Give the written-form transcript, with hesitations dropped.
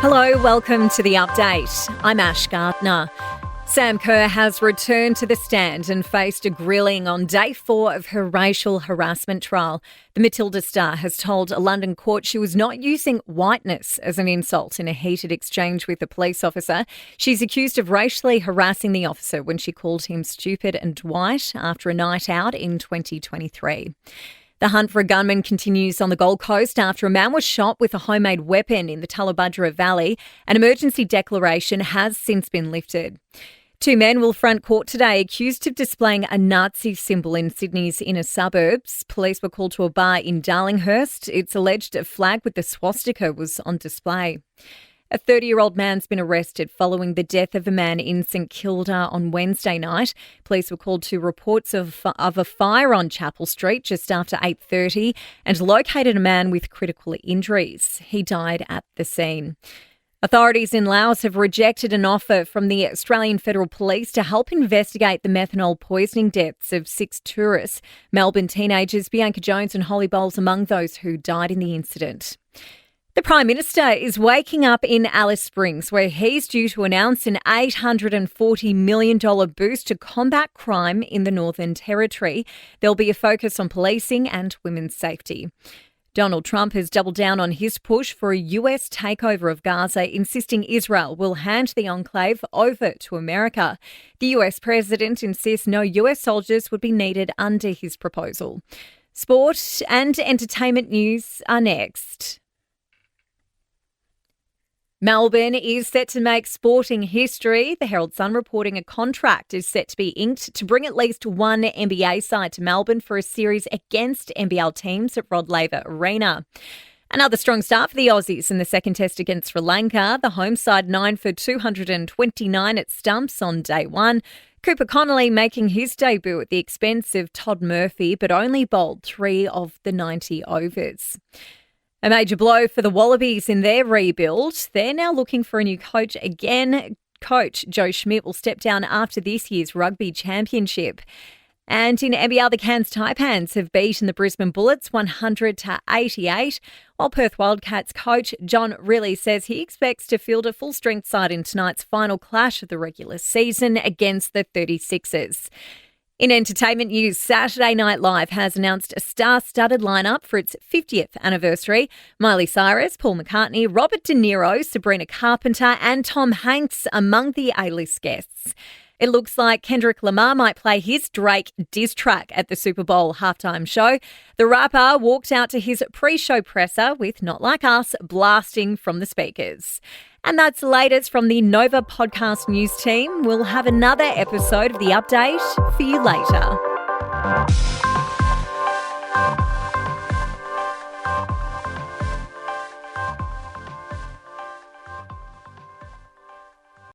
Hello, welcome to The Update. I'm Ash Gardner. Sam Kerr has returned to the stand and faced a grilling on day 4 of her racial harassment trial. The Matilda star has told a London court she was not using whiteness as an insult in a heated exchange with a police officer. She's accused of racially harassing the officer when she called him stupid and white after a night out in 2023. The hunt for a gunman continues on the Gold Coast after a man was shot with a homemade weapon in the Tullabudgera Valley. An emergency declaration has since been lifted. 2 men will front court today accused of displaying a Nazi symbol in Sydney's inner suburbs. Police were called to a bar in Darlinghurst. It's alleged a flag with the swastika was on display. A 30-year-old man's been arrested following the death of a man in St Kilda on Wednesday night. Police were called to reports of a fire on Chapel Street just after 8:30 and located a man with critical injuries. He died at the scene. Authorities in Laos have rejected an offer from the Australian Federal Police to help investigate the methanol poisoning deaths of 6 tourists. Melbourne teenagers Bianca Jones and Holly Bowles among those who died in the incident. The Prime Minister is waking up in Alice Springs, where he's due to announce an $840 million boost to combat crime in the Northern Territory. There'll be a focus on policing and women's safety. Donald Trump has doubled down on his push for a US takeover of Gaza, insisting Israel will hand the enclave over to America. The US president insists no US soldiers would be needed under his proposal. Sport and entertainment news are next. Melbourne is set to make sporting history. The Herald Sun reporting a contract is set to be inked to bring at least one NBA side to Melbourne for a series against NBL teams at Rod Laver Arena. Another strong start for the Aussies in the second test against Sri Lanka. The home side 9 for 229 at stumps on day 1. Cooper Connolly making his debut at the expense of Todd Murphy, but only bowled 3 of the 90 overs. A major blow for the Wallabies in their rebuild. They're now looking for a new coach again. Coach Joe Schmidt will step down after this year's rugby championship. And in NBL, the Cairns Taipans have beaten the Brisbane Bullets 100-88, while Perth Wildcats coach John Riley says he expects to field a full-strength side in tonight's final clash of the regular season against the 36ers. In entertainment news, Saturday Night Live has announced a star-studded lineup for its 50th anniversary. Miley Cyrus, Paul McCartney, Robert De Niro, Sabrina Carpenter and Tom Hanks among the A-list guests. It looks like Kendrick Lamar might play his Drake diss track at the Super Bowl halftime show. The rapper walked out to his pre-show presser with Not Like Us blasting from the speakers. And that's the latest from the Nova Podcast News team. We'll have another episode of The Update for you later.